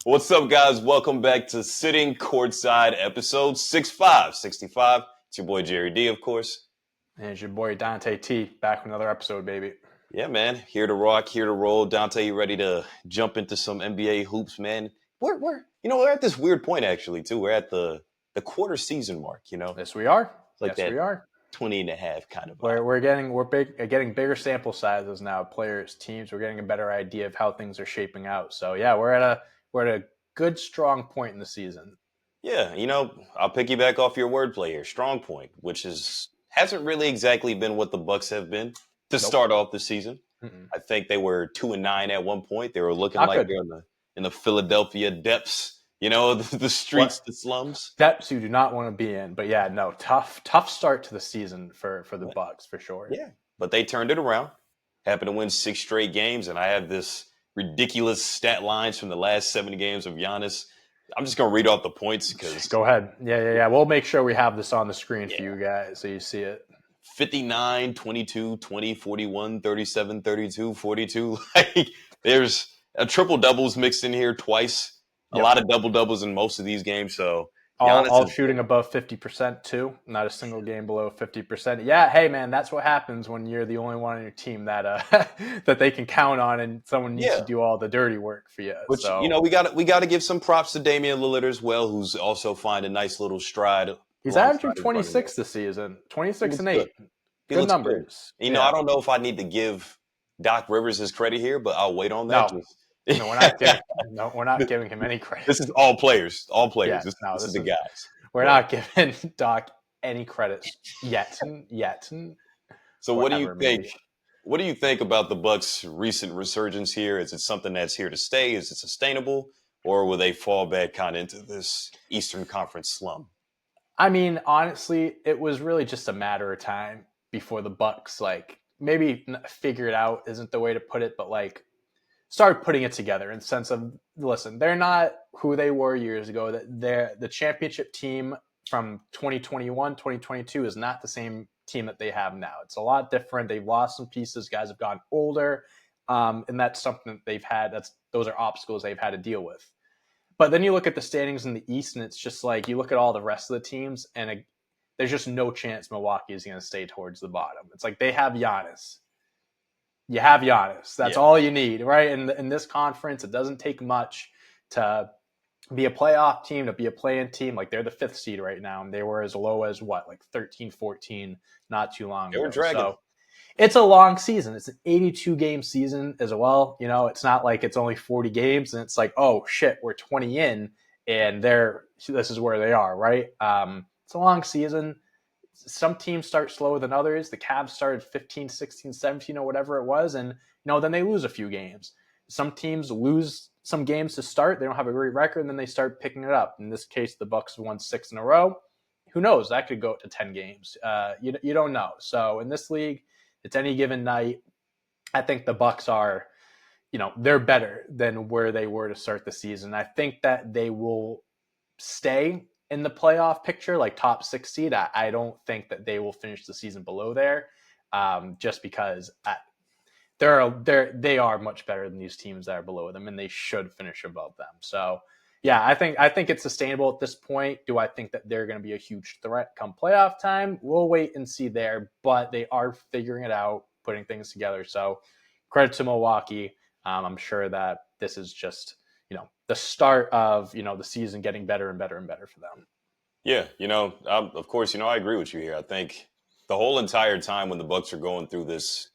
What's up, guys? Welcome back to Sitting Courtside, episode 65. It's your boy Jerry D, of course. And it's your boy Dante T, back with another episode, baby. Yeah, man. Here to rock, here to roll. Dante, you ready to jump into some NBA hoops, man? We're at this weird point, actually, too. We're at the quarter season mark, Yes, we are. Like yes, that we are. 20 and a half kind of vibe. We're getting bigger sample sizes now, players, teams. We're getting a better idea of how things are shaping out. So yeah, we're at a good strong point in the season. Yeah, I'll piggyback off your wordplay here. Strong point, which hasn't really exactly been what the Bucks have been to start off the season. Mm-mm. I think they were 2-9 at one point. They were looking Not like good. they're in the Philadelphia depths. The streets, the slums. Depths you do not want to be in. But yeah, no, tough start to the season for the Bucks, for sure. Yeah, but they turned it around. Happened to win 6 straight games, and I have this ridiculous stat lines from the last 7 games of Giannis. I'm just going to read off the points because... Go ahead. Yeah. We'll make sure we have this on the screen for you guys so you see it. 59, 22, 20, 41, 37, 32, 42. Like, there's a triple-doubles mixed in here twice. A lot of double-doubles in most of these games. So all shooting above 50% too. Not a single game below 50%. Yeah, hey man, that's what happens when you're the only one on your team that that they can count on, and someone needs to do all the dirty work for you. Which we got to give some props to Damian Lillard as well, who's also finding a nice little stride. He's averaging 26 this season, 26 and 8. Good numbers. Good. I don't know if I need to give Doc Rivers his credit here, but I'll wait on that. No, we're not giving him any credit. This is all players. Yeah, this is the guys. We're not giving Doc any credit yet. So what do you think? What do you think about the Bucks' recent resurgence here? Is it something that's here to stay? Is it sustainable, or will they fall back kind of into this Eastern Conference slum? I mean, honestly, it was really just a matter of time before the Bucks, maybe figure it out isn't the way to put it, but start putting it together in the sense of, listen, they're not who they were years ago. That the championship team from 2021, 2022 is not the same team that they have now. It's a lot different. They've lost some pieces. Guys have gotten older. And that's something that they've had. Those are obstacles they've had to deal with. But then you look at the standings in the East, and it's just you look at all the rest of the teams, and there's just no chance Milwaukee is going to stay towards the bottom. It's they have Giannis. You have Giannis. That's all you need, right? In this conference, it doesn't take much to be a playoff team, to be a play-in team. They're the 5th seed right now, and they were as low as 13, 14 not too long ago. They were dragging. So it's a long season. It's an 82-game season as well. It's not it's only 40 games, and it's oh, shit, we're 20 in, and this is where they are, right? It's a long season. Some teams start slower than others. The Cavs started 15, 16, 17 or whatever it was. And, then they lose a few games. Some teams lose some games to start. They don't have a great record, and then they start picking it up. In this case, the Bucks won 6 in a row. Who knows? That could go to 10 games. You don't know. So in this league, it's any given night. I think the Bucks are, they're better than where they were to start the season. I think that they will stay in the playoff picture, top 6 seed. I don't think that they will finish the season below there, just because they are much better than these teams that are below them, and they should finish above them. So, yeah, I think it's sustainable at this point. Do I think that they're going to be a huge threat come playoff time? We'll wait and see there, but they are figuring it out, putting things together. So, credit to Milwaukee. I'm sure that this is just the start of, the season getting better and better and better for them. Yeah, of course, I agree with you here. I think the whole entire time when the Bucks are going through this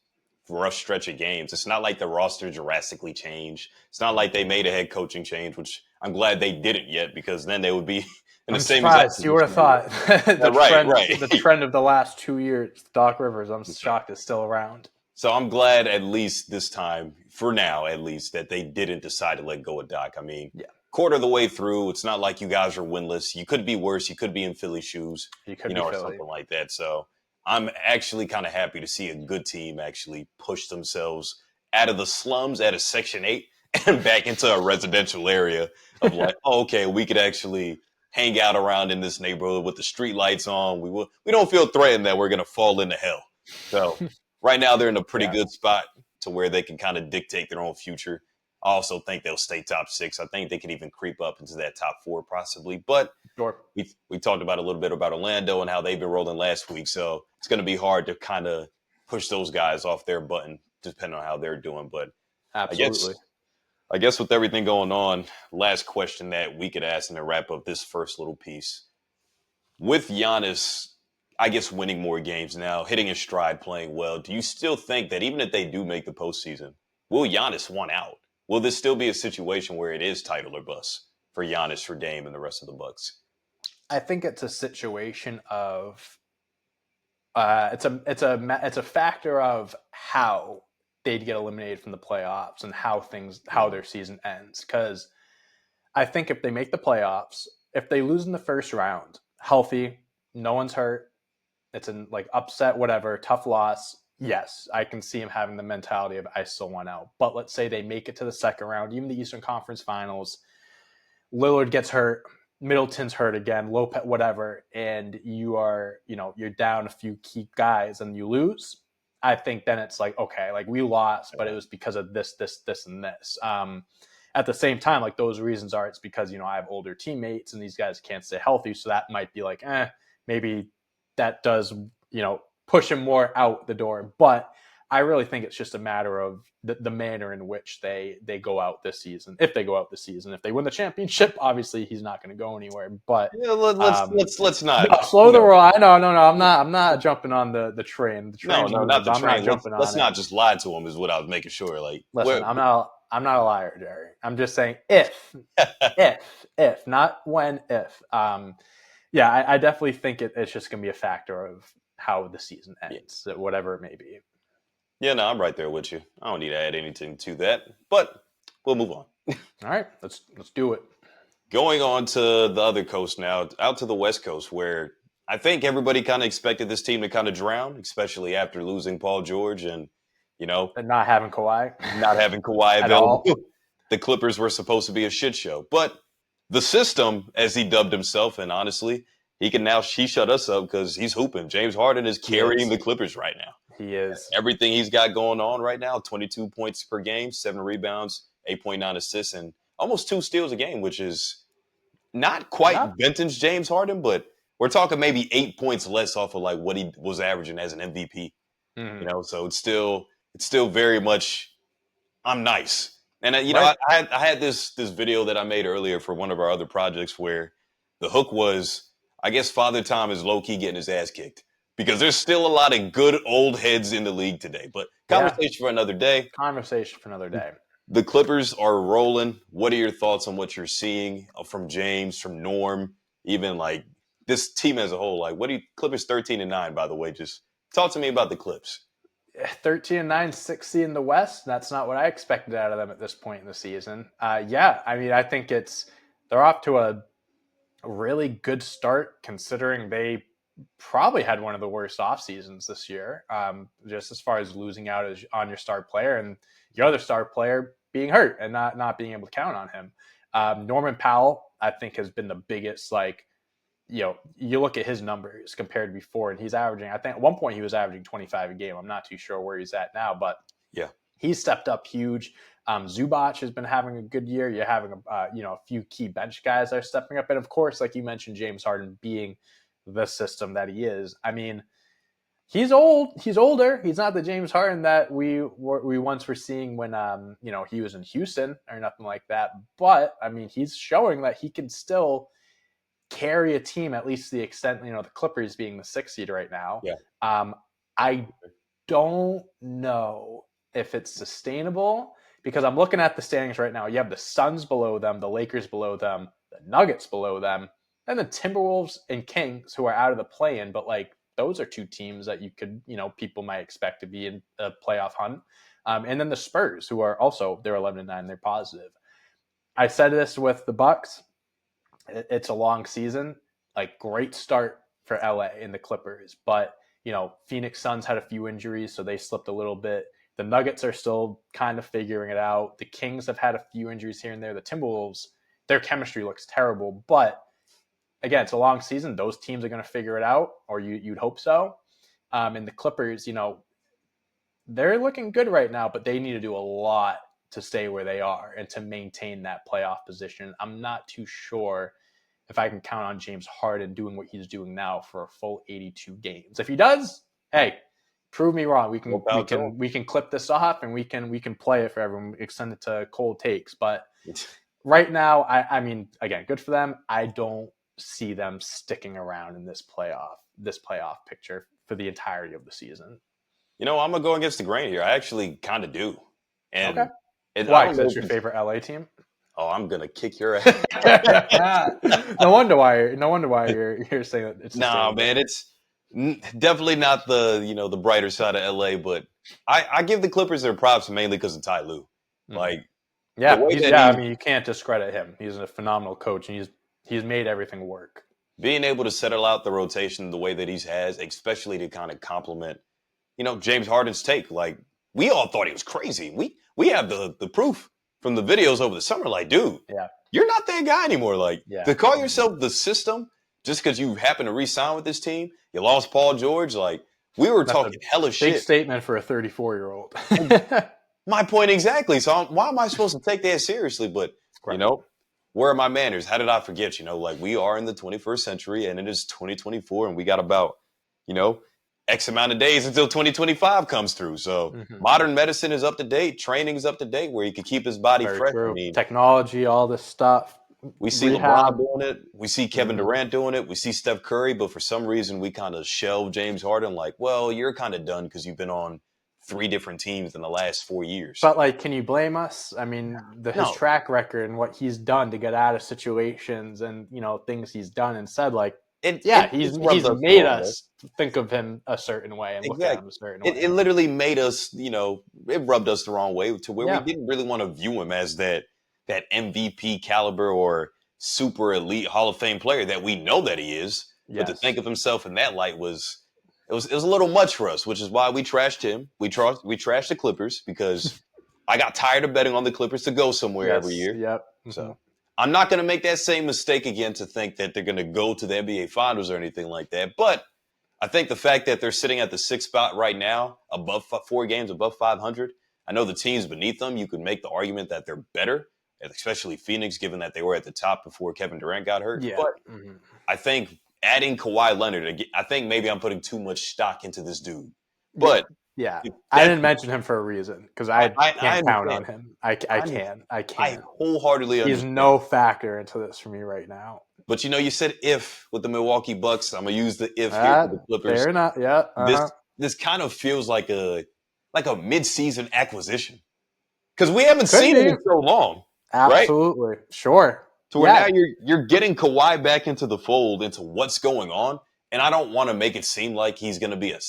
rough stretch of games, it's not like the roster drastically changed. It's not like they made a head coaching change, which I'm glad they didn't yet, because then they would be in the same exact. You would have thought right. The trend of the last 2 years, Doc Rivers, I'm shocked is still around. So I'm glad, at least this time, for now at least, that they didn't decide to let go of Doc. I mean, quarter of the way through, it's not like you guys are winless. You could be worse. You could be in Philly shoes, or something like that. So I'm actually kind of happy to see a good team actually push themselves out of the slums, out of Section 8, and back into a residential area of okay, we could actually hang out around in this neighborhood with the street lights on. We don't feel threatened that we're going to fall into hell. So right now they're in a pretty good spot to where they can kind of dictate their own future. I also think they'll stay top 6. I think they could even creep up into that top 4 possibly. But Sure. we talked about a little bit about Orlando and how they've been rolling last week. So it's going to be hard to kind of push those guys off their button, depending on how they're doing. But I Absolutely. guess I guess with everything going on, last question that we could ask and to wrap up this first little piece. With Giannis, I guess, winning more games now, hitting his stride, playing well, do you still think that even if they do make the postseason, will Giannis want out? Will this still be a situation where it is title or bust for Giannis, for Dame, and the rest of the Bucks? I think it's a situation of it's a factor of how they'd get eliminated from the playoffs and how their season ends. Because I think if they make the playoffs, if they lose in the first round, healthy, no one's hurt, it's an like upset, whatever, tough loss. Yes, I can see him having the mentality of I still want out. But let's say they make it to the second round, even the Eastern Conference Finals. Lillard gets hurt, Middleton's hurt again, Lopez, whatever, and you're down a few key guys and you lose. I think then it's like, okay, like we lost, but it was because of this, and this. At the same time, like those reasons are, it's because, I have older teammates and these guys can't stay healthy. So that might be like, maybe that does, push him more out the door. But I really think it's just a matter of the manner in which they go out this season. If they go out this season, if they win the championship, obviously he's not going to go anywhere. But yeah, let's not slow the roll. I know, no, I'm not jumping on the train. The no, train. not the I'm train. not jumping on Let's it. not just lie to him. Is what I was making sure. Like, listen, I'm not a liar, Jerry. I'm just saying if, not when, if. Yeah, I definitely think it's just going to be a factor of how the season ends, whatever it may be. Yeah, no, I'm right there with you. I don't need to add anything to that, but we'll move on. All right, let's do it. Going on to the other coast now, out to the West Coast, where I think everybody kind of expected this team to kind of drown, especially after losing Paul George and, and not having Kawhi. Available. The Clippers were supposed to be a shit show. But the system, as he dubbed himself, and honestly, he shut us up because he's hooping. James Harden is carrying the Clippers right now. He is. Everything he's got going on right now, 22 points per game, 7 rebounds, 8.9 assists, and almost 2 steals a game, which is not quite vintage James Harden, but we're talking maybe 8 points less off of like what he was averaging as an MVP. Mm-hmm. So it's still very much I'm nice. And I had this video that I made earlier for one of our other projects where the hook was, I guess Father Time is low key getting his ass kicked. Because there's still a lot of good old heads in the league today. But conversation for another day. The Clippers are rolling. What are your thoughts on what you're seeing from James, from Norm, even like this team as a whole? Like, Clippers 13-9, by the way. Just talk to me about the Clips. 13-9, 6th in the West. That's not what I expected out of them at this point in the season. I think they're off to a really good start considering they probably had one of the worst off seasons this year, just as far as losing out on your star player and your other star player being hurt and not being able to count on him. Norman Powell, I think, has been the biggest, you look at his numbers compared to before, and he's averaging, I think at one point he was averaging 25 a game. I'm not too sure where he's at now, but yeah, he's stepped up huge. Zubac has been having a good year. You're having a few key bench guys that are stepping up, and of course, like you mentioned, James Harden being the system that he is. I mean, he's old. He's older. He's not the James Harden that we once were seeing when he was in Houston or nothing like that. But I mean, he's showing that he can still carry a team, at least to the extent, the Clippers being the 6th seed right now. Yeah. I don't know if it's sustainable because I'm looking at the standings right now. You have the Suns below them, the Lakers below them, the Nuggets below them, and the Timberwolves and Kings who are out of the play-in. But those are 2 teams that you could, people might expect to be in a playoff hunt. And then the Spurs, who are also, they're 11-9, they're positive. I said this with the Bucks. It's a long season, great start for LA and the Clippers, but Phoenix Suns had a few injuries, so they slipped a little bit. The Nuggets are still kind of figuring it out. The Kings have had a few injuries here and there. The Timberwolves, their chemistry looks terrible, but again, it's a long season. Those teams are going to figure it out, or you'd hope so. And the Clippers, they're looking good right now, but they need to do a lot to stay where they are and to maintain that playoff position. I'm not too sure if I can count on James Harden doing what he's doing now for a full 82 games. If he does, hey, prove me wrong. We can clip this off and we can play it for everyone. Extend it to cold takes. But right now, I mean, again, good for them. I don't see them sticking around in this playoff picture for the entirety of the season. I'm gonna go against the grain here. I actually kind of do. And okay. Why? Because it's your favorite LA team. Oh, I'm gonna kick your ass. No wonder why you're saying that. It's man. It's definitely not the brighter side of LA, but I give the Clippers their props mainly because of Ty Lue. Like, I mean, you can't discredit him. He's a phenomenal coach, and he's made everything work. Being able to settle out the rotation the way that he has, especially to kind of complement, James Harden's take. Like, we all thought he was crazy. We have the proof from the videos over the summer. Like, dude, you're not that guy anymore. Like, to call yourself the system just because you happen to re-sign with this team, you lost Paul George. Like, we were talking hella shit. Big statement for a 34-year-old. My point exactly. So why am I supposed to take that seriously? But, where are my manners? How did I forget? Like, we are in the 21st century and it is 2024 and we got about, X amount of days until 2025 comes through. So modern medicine is up to date. Training is up to date where he can keep his body fresh. True. I mean, technology, all this stuff. We see LeBron doing it. We see Kevin Durant doing it. We see Steph Curry. But for some reason, we kind of shelve James Harden like, well, you're kind of done because you've been on 3 different teams in the last 4 years. But, like, can you blame us? I mean, his track record and what he's done to get out of situations and, things he's done and said, like, he's made us think of him a certain way and look at him a certain way. It literally made us, it rubbed us the wrong way to where we didn't really want to view him as that MVP caliber or super elite Hall of Fame player that we know that he is. Yes. But to think of himself in that light was a little much for us, which is why we trashed him. We trashed the Clippers because I got tired of betting on the Clippers to go somewhere every year. Yep. So I'm not going to make that same mistake again to think that they're going to go to the NBA Finals or anything like that. But I think the fact that they're sitting at the 6th spot right now, above 4 games, above 500, I know the teams beneath them, you could make the argument that they're better, especially Phoenix, given that they were at the top before Kevin Durant got hurt. Yeah. But I think adding Kawhi Leonard, I think maybe I'm putting too much stock into this dude. But I didn't mention him for a reason because I can't count on him. I can't. I wholeheartily understand. He's no factor into this for me right now. But you said if with the Milwaukee Bucks, I'm gonna use the if here for the Clippers. Fair enough. Yeah. This kind of feels like a mid-season acquisition because we haven't seen him in so long. Absolutely, right? Sure. So now you're getting Kawhi back into the fold, into what's going on, and I don't want to make it seem like he's going to be a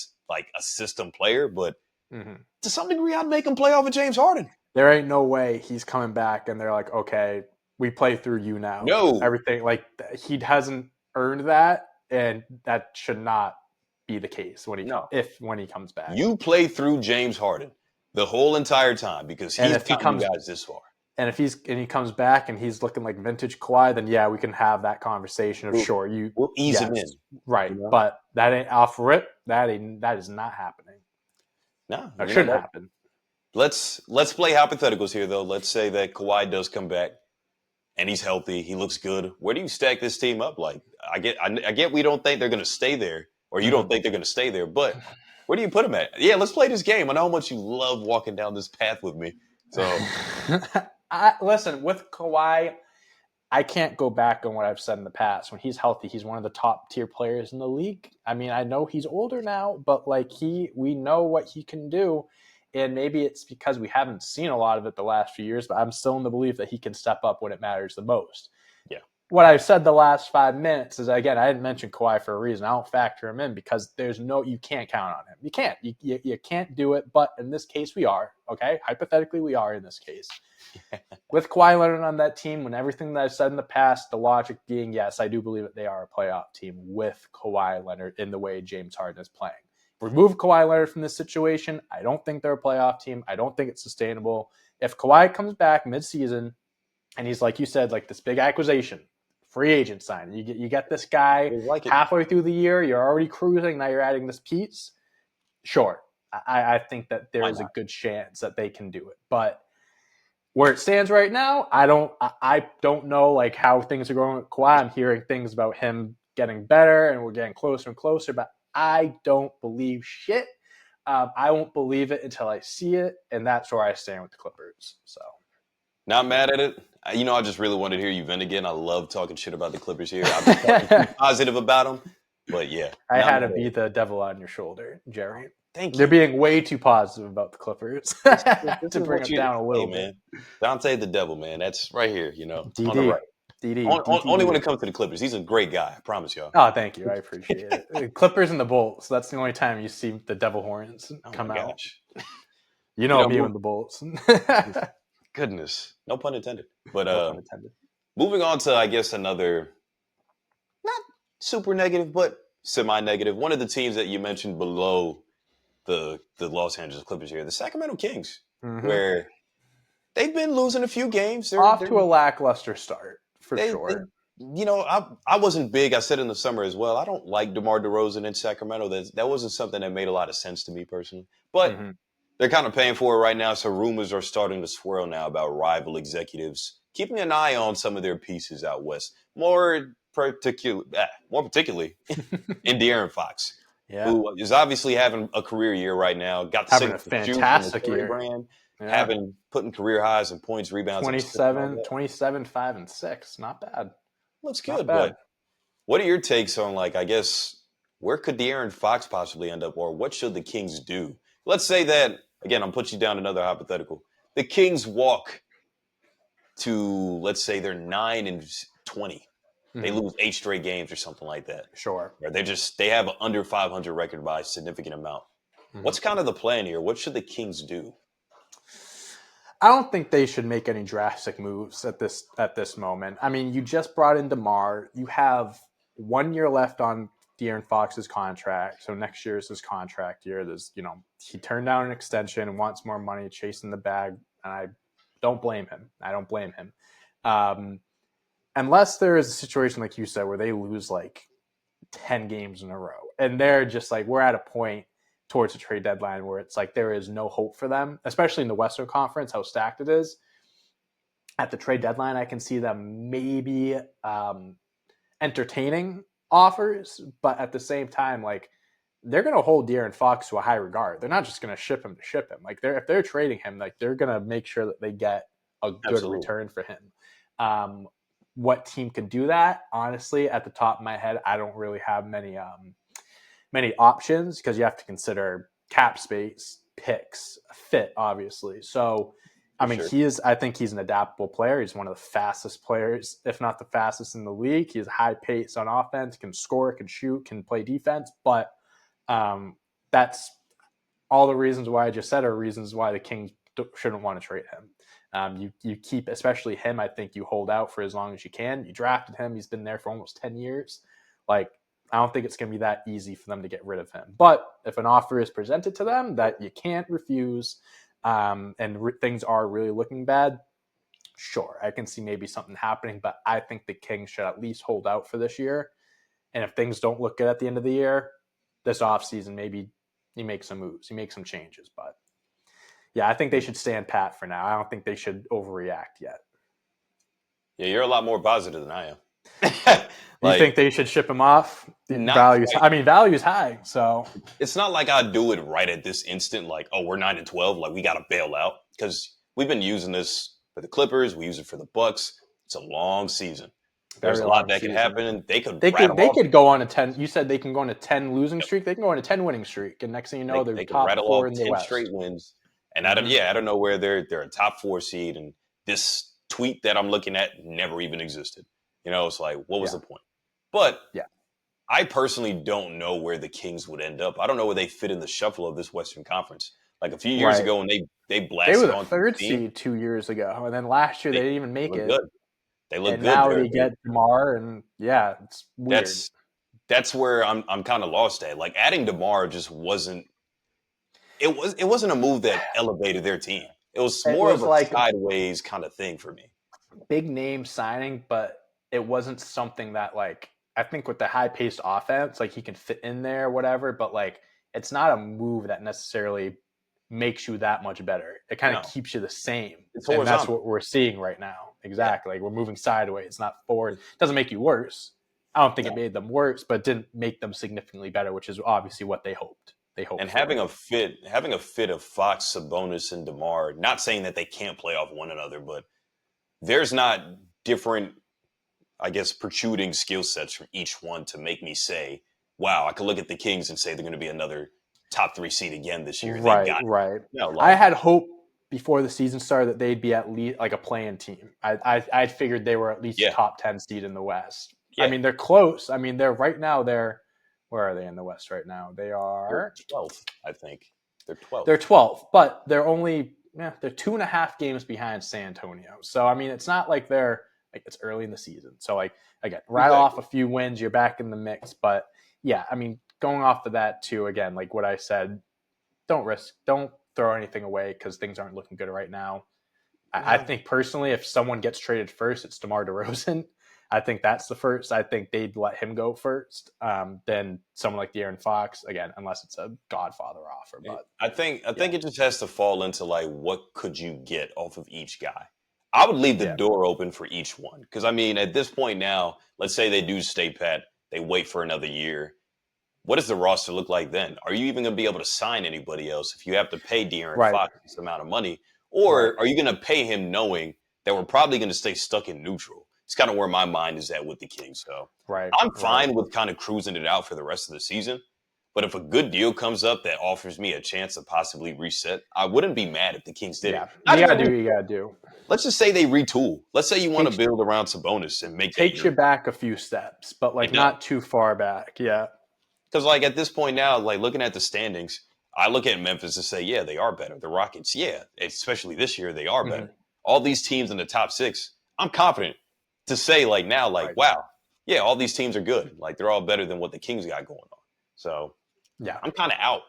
system player, but to some degree, I'd make him play off of James Harden. There ain't no way he's coming back, and they're like, okay, we play through you now. No, everything he hasn't earned that, and that should not be the case when he comes back. You play through James Harden the whole entire time because he's gotten you guys this far. And if he comes back and he's looking like vintage Kawhi, then we can have that conversation of we'll ease him in, right? But that ain't off rip. That is not happening. No, it shouldn't happen. Let's play hypotheticals here, though. Let's say that Kawhi does come back and he's healthy. He looks good. Where do you stack this team up? Like, I get we don't think they're going to stay there, or you don't think they're going to stay there, but where do you put them at? Yeah, let's play this game. I know how much you love walking down this path with me. So. Listen, with Kawhi, I can't go back on what I've said in the past. When he's healthy, he's one of the top tier players in the league. I mean, I know he's older now, but we know what he can do. And maybe it's because we haven't seen a lot of it the last few years, but I'm still in the belief that he can step up when it matters the most. Yeah. What I've said the last 5 minutes is, again, I didn't mention Kawhi for a reason. I don't factor him in because you can't count on him. You can't. You can't do it, but in this case, we are. Okay? Hypothetically, we are in this case. With Kawhi Leonard on that team, when everything that I've said in the past, the logic being, yes, I do believe that they are a playoff team with Kawhi Leonard in the way James Harden is playing. Remove Kawhi Leonard from this situation, I don't think they're a playoff team. I don't think it's sustainable. If Kawhi comes back mid-season and he's, like you said, like this big acquisition, free agent sign, you get this guy halfway through the year, you're already cruising, now you're adding this piece, sure. I think that there is a good chance that they can do it. But where it stands right now, I don't know like how things are going with Kawhi. I'm hearing things about him getting better and we're getting closer and closer, but I don't believe shit. I won't believe it until I see it, and that's where I stand with the Clippers. So, Not mad at it. I just really wanted to hear you vent again. I love talking shit about the Clippers here. I've been talking too positive about them, but yeah. I had to be the devil on your shoulder, Jerry. Thank You're you. being way too positive about the Clippers to bring it down a little bit. Man. Dante the devil, man. That's right here, on the DD. right. DD. Only when it comes to the Clippers. He's a great guy. I promise y'all. Oh, thank you. I appreciate it. Clippers and the Bolts. That's the only time you see the devil horns come out. Gosh. You know me and the Bolts. Goodness. No pun intended. But no pun intended. Moving on to, I guess, another not super negative, but semi-negative. One of the teams that you mentioned below the Los Angeles Clippers here, the Sacramento Kings, where they've been losing a few games. They're off to a lackluster start, for sure. I wasn't big. I said in the summer as well, I don't like DeMar DeRozan in Sacramento. That wasn't something that made a lot of sense to me personally. But they're kind of paying for it right now, so rumors are starting to swirl now about rival executives keeping an eye on some of their pieces out west. More particularly in De'Aaron Fox, who is obviously having a career year right now. Got the having a fantastic year. Brand, putting career highs in points, rebounds. 27, 5, and 6. Not bad. Looks good, but what are your takes on, like, I guess, where could De'Aaron Fox possibly end up, or what should the Kings do? Let's say that, again, I'm putting you down another hypothetical. The Kings walk to, let's say, they're 9-20. They lose 8 straight games or something like that. Sure. Or they have an under 500 record by a significant amount. What's kind of the plan here? What should the Kings do? I don't think they should make any drastic moves at this moment. I mean, you just brought in DeMar. You have 1 year left on De'Aaron Fox's contract. So next year is his contract year. He turned down an extension and wants more money, chasing the bag. And I don't blame him. Unless there is a situation like you said where they lose like 10 games in a row and they're just like, we're at a point towards the trade deadline where it's like there is no hope for them, especially in the Western Conference, how stacked it is. At the trade deadline, I can see them maybe entertaining offers, but at the same time, like, they're going to hold De'Aaron Fox to a high regard. They're not just going to ship him. Like, if they're trading him, like, they're going to make sure that they get a good return for him. What team could do that? Honestly, at the top of my head, I don't really have many options because you have to consider cap space, picks, fit, obviously. So, I mean, I think he's an adaptable player. He's one of the fastest players, if not the fastest in the league. He has high pace on offense, can score, can shoot, can play defense. But that's all the reasons why I just said are reasons why the Kings shouldn't want to trade him. You keep, especially him, I think you hold out for as long as you can. You drafted him. He's been there for almost 10 years. Like, I don't think it's going to be that easy for them to get rid of him. But if an offer is presented to them that you can't refuse, and things are really looking bad, sure, I can see maybe something happening. But I think the Kings should at least hold out for this year. And if things don't look good at the end of the year, this offseason, maybe you make some moves, you make some changes. But yeah, I think they should stand pat for now. I don't think they should overreact yet. Yeah, you're a lot more positive than I am. You think they should ship him off? Value's high. So it's not like I do it right at this instant. Like, oh, we're 9-12. Like, we got to bail out because we've been using this for the Clippers. We use it for the Bucks. It's a long season. There's a lot that could happen. They could go on a 10. You said they can go on a 10 losing streak. They can go on a 10 winning streak, and next thing you know, they're top 4 in the West. Straight wins. And I don't know where they're a top 4 seed. And this tweet that I'm looking at never even existed. It's like, what was the point? But I personally don't know where the Kings would end up. I don't know where they fit in the shuffle of this Western Conference. Like a few years ago, when they blasted on. They were the 3rd seed 2 years ago, and then last year they didn't even make it. Good. They look good. Now they get DeMar, and it's weird. That's where I'm kind of lost at. Like, adding DeMar just wasn't. It wasn't a move that elevated their team. It was more of a sideways kind of thing for me. Big name signing, but it wasn't something that, like, I think with the high-paced offense, like, he can fit in there or whatever, but, like, it's not a move that necessarily makes you that much better. It kind of keeps you the same. It's and horizontal. that's what we're seeing right now. Exactly. Like we're moving sideways. It's not forward. It doesn't make you worse. I don't think it made them worse, but it didn't make them significantly better, which is obviously what they hoped. And having a fit of Fox, Sabonis, and DeMar, not saying that they can't play off one another, but there's not different, I guess, protruding skill sets from each one to make me say, wow, I could look at the Kings and say they're going to be another top 3 seed again this year. Right. I had hope before the season started that they'd be at least like a play-in team. I figured they were at least top 10 seed in the West. Yeah. I mean, they're close. I mean, they're right now. Where are they in the West right now? They're 12th, I think. They're 12th. They're 12th, but they're only they're 2.5 games behind San Antonio. So I mean, it's not like they're like it's early in the season. So like again, rattle off a few wins, you're back in the mix. But yeah, I mean, going off of that too, again, like what I said, don't throw anything away because things aren't looking good right now. I think personally, if someone gets traded first, it's DeMar DeRozan. I think that's the first. I think they'd let him go first. Then someone like De'Aaron Fox, again, unless it's a Godfather offer. But I think it just has to fall into like what could you get off of each guy. I would leave the door open for each one because I mean at this point now, let's say they do stay pat, they wait for another year. What does the roster look like then? Are you even going to be able to sign anybody else if you have to pay De'Aaron Fox this amount of money, or are you going to pay him knowing that we're probably going to stay stuck in neutral? It's kind of where my mind is at with the Kings. So I'm fine with kind of cruising it out for the rest of the season. But if a good deal comes up that offers me a chance to possibly reset, I wouldn't be mad if the Kings did it. You gotta do. Let's just say they retool. Let's say you want to build around Sabonis and make takes you back a few steps, but like not too far back. Yeah. Because like at this point now, like looking at the standings, I look at Memphis and say, yeah, they are better. The Rockets, yeah, especially this year, they are better. All these teams in the top 6, I'm confident to say like now, like, wow, yeah, all these teams are good. Like they're all better than what the Kings got going on. So yeah, I'm kind of out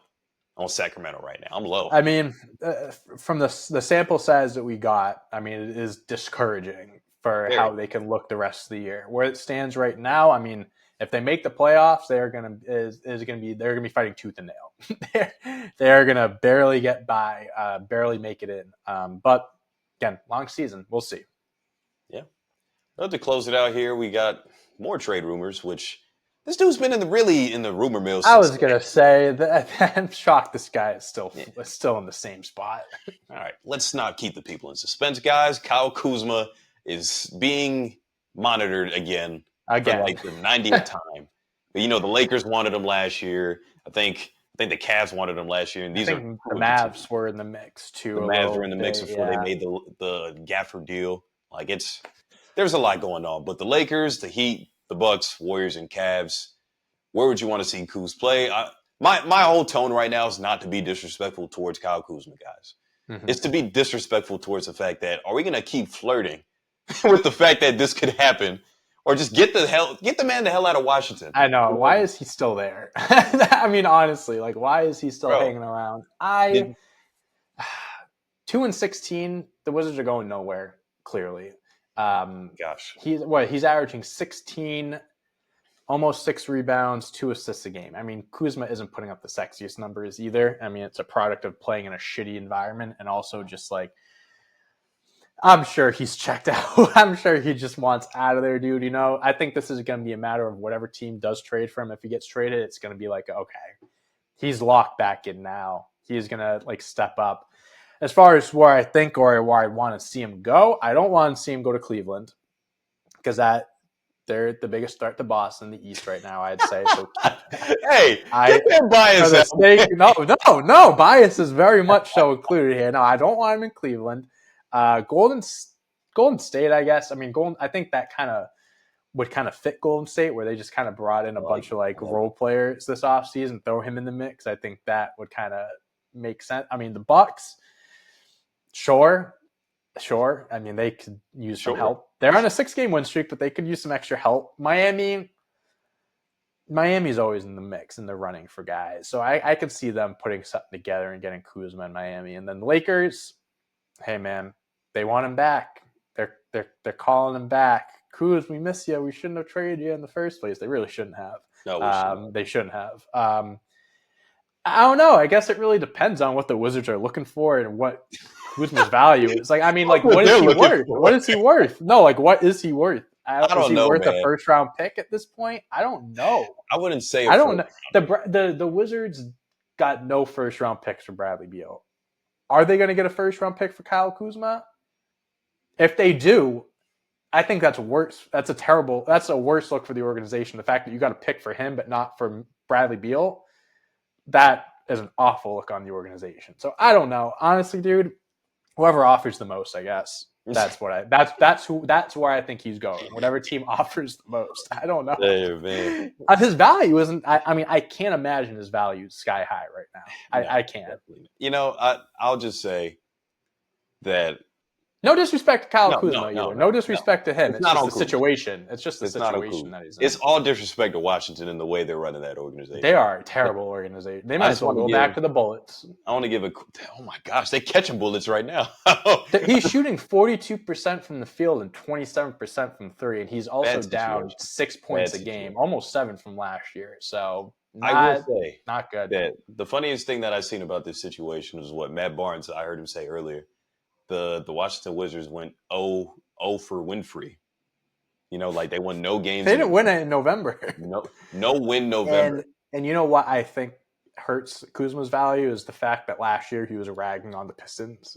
on Sacramento right now. I'm low. I mean, from the sample size that we got, I mean, it is discouraging for how they can look the rest of the year. Where it stands right now, I mean, if they make the playoffs, they're gonna be fighting tooth and nail. they're gonna barely get by, barely make it in. But again, long season, we'll see. Yeah. Well, to close it out here, we got more trade rumors, which this dude's been in the rumor mill. I was gonna say that I'm shocked this guy is still in the same spot. All right, let's not keep the people in suspense, guys. Kyle Kuzma is being monitored again. For like the 90th time. But you know, the Lakers wanted him last year. I think the Cavs wanted him last year. And these the Mavs were in the mix too. The Mavs were in the mix before they made the Gafford deal. Like there's a lot going on. But the Lakers, the Heat, the Bucks, Warriors, and Cavs, where would you want to see Kuz play? My whole tone right now is not to be disrespectful towards Kyle Kuzma, guys. Mm-hmm. It's to be disrespectful towards the fact that are we going to keep flirting with the fact that this could happen? Or just get the man the hell out of Washington. I know. Why is he still there? I mean, honestly, like, why is he still hanging around? 2-16. The Wizards are going nowhere. Clearly, he's averaging 16, almost 6 rebounds, 2 assists a game. I mean, Kuzma isn't putting up the sexiest numbers either. I mean, it's a product of playing in a shitty environment and also just like. I'm sure he's checked out. I'm sure he just wants out of there, dude. You know, I think this is going to be a matter of whatever team does trade for him. If he gets traded, it's going to be like, okay, he's locked back in now. He's going to like step up. As far as where I think or where I want to see him go, I don't want to see him go to Cleveland because they're the biggest threat to Boston in the East right now, I'd say. So, hey, get bias. No, bias is very much so included here. No, I don't want him in Cleveland. Golden State, I guess. I mean, I think that would fit Golden State, where they just kind of brought in a bunch of like role players this offseason, throw him in the mix. I think that would kind of make sense. I mean, the Bucks, sure. I mean, they could use some help. They're on a 6-game win streak, but they could use some extra help. Miami's always in the mix in the running for guys, so I could see them putting something together and getting Kuzma in Miami, and then the Lakers. Hey man, they want him back. They're calling him back. Kuz, we miss you. We shouldn't have traded you in the first place. They really shouldn't have. No, they shouldn't have. I don't know. I guess it really depends on what the Wizards are looking for and what Kuzma's value is. Like, I mean, like, what is he worth? What is he worth? No, like, what is he worth? I don't is he know, worth man. a first round pick at this point? I don't know. I wouldn't say I don't know. The Wizards got no first round picks for Bradley Beal. Are they going to get a first round pick for Kyle Kuzma? If they do, I think that's worse. That's a worse look for the organization. The fact that you got a pick for him, but not for Bradley Beal, that is an awful look on the organization. So I don't know. Honestly, dude, whoever offers the most, I guess. That's where I think he's going. Whatever team offers the most. I don't know. Hey, man. His value isn't. I mean, I can't imagine his value is sky high right now. I can't. Definitely. I'll just say that. No disrespect to Kyle Kuzma either. No disrespect to him. It's just the situation. It's just the situation that he's in. It's all disrespect to Washington and the way they're running that organization. They are a terrible organization. They might as well go back to the Bullets. I want to give oh my gosh, they're catching bullets right now. He's shooting 42% from the field and 27% from three, and he's also down 6 points a game, almost 7 from last year. So I will say not good. That the funniest thing that I've seen about this situation is what Matt Barnes, I heard him say earlier. The Washington Wizards went 0 for win-free. Like they won no games. They didn't win it in November. No win November. And you know what I think hurts Kuzma's value is the fact that last year he was ragging on the Pistons,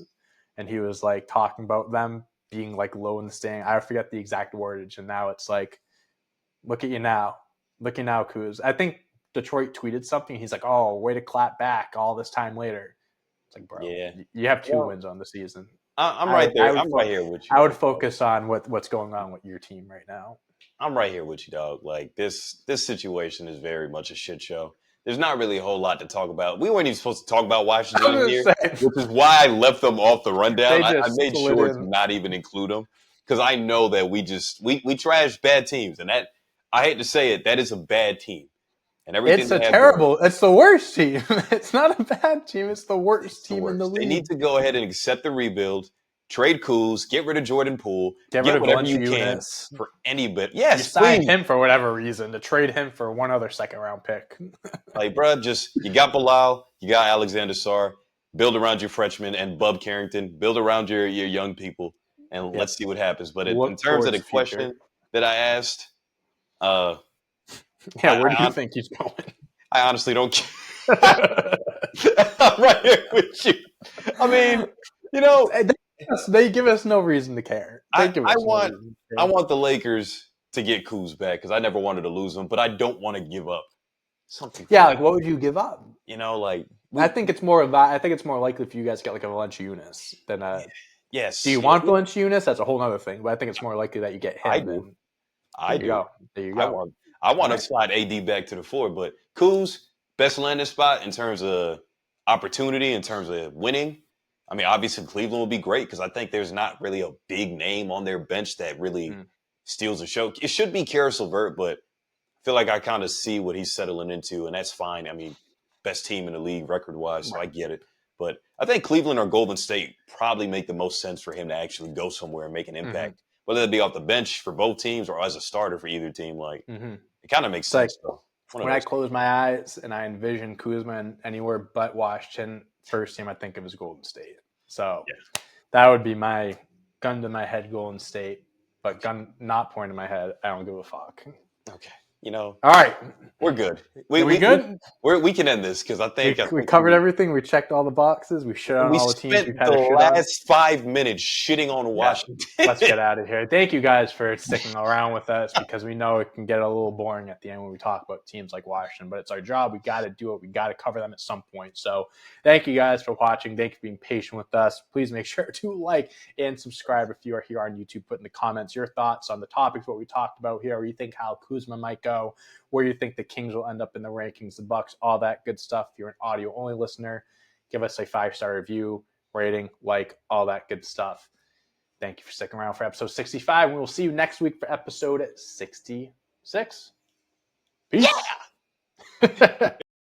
and he was like talking about them being like low in the standing. I forget the exact wordage, and now it's like, look at you now, Kuz. I think Detroit tweeted something. He's like, "Oh, way to clap back all this time later." It's like, bro, you have 2 wins on the season. I'm right there. I'm right here with you. I would focus on what's going on with your team right now. I'm right here with you, dog. Like this situation is very much a shit show. There's not really a whole lot to talk about. We weren't even supposed to talk about Washington here, which is why I left them off the rundown. I made sure to not even include them because I know that we trash bad teams, and that I hate to say it, that is a bad team. And it's it's the worst team. It's not a bad team. It's the worst team in the league. They need to go ahead and accept the rebuild, trade Kuz, get rid of Jordan Poole, get rid of whatever you can for any bit. Yes, you signed him for whatever reason to trade him for one other second-round pick. Like, bro, you got Bilal, you got Alexander Sarr. Build around your freshmen and Bub Carrington. Build around your young people, and let's see what happens. But in terms of the question that I asked, where do you think he's going? I honestly don't care. I'm right here with you. I mean, they give us no reason to care. I want the Lakers to get Kuz back because I never wanted to lose him, but I don't want to give up something. Like what would you give up? I think it's more likely if you guys get like a Valanciunas than Yes. Do you want Valanciunas? That's a whole other thing. But I think it's more likely that you get him. I do. There you go. I want to slide AD back to the floor, but Kuz, best landing spot in terms of opportunity, in terms of winning. I mean, obviously Cleveland would be great because I think there's not really a big name on their bench that really steals the show. It should be Karis LeVert, but I feel like I kind of see what he's settling into, and that's fine. I mean, best team in the league record-wise, so I get it. But I think Cleveland or Golden State probably make the most sense for him to actually go somewhere and make an impact, whether it be off the bench for both teams or as a starter for either team. It kind of makes sense. When I close my eyes and I envision Kuzma anywhere but Washington, first team I think of is Golden State. So that would be my gun to my head, Golden State. But gun not pointing to my head, I don't give a fuck. Okay. All right. We're good. We good? We can end this because I think we covered everything. We checked all the boxes. We shit on all the teams. We spent the last 5 minutes shitting on Washington. Let's get out of here. Thank you guys for sticking around with us because we know it can get a little boring at the end when we talk about teams like Washington, but it's our job. We got to do it. We got to cover them at some point. So thank you guys for watching. Thank you for being patient with us. Please make sure to like and subscribe if you are here on YouTube. Put in the comments your thoughts on the topics, what we talked about here, where you think Kyle Kuzma might go, where you think the Kings will end up in the rankings, the Bucks, all that good stuff. If you're an audio-only listener, give us a 5-star review, rating, all that good stuff. Thank you for sticking around for episode 65. We will see you next week for episode 66. Peace. Yeah!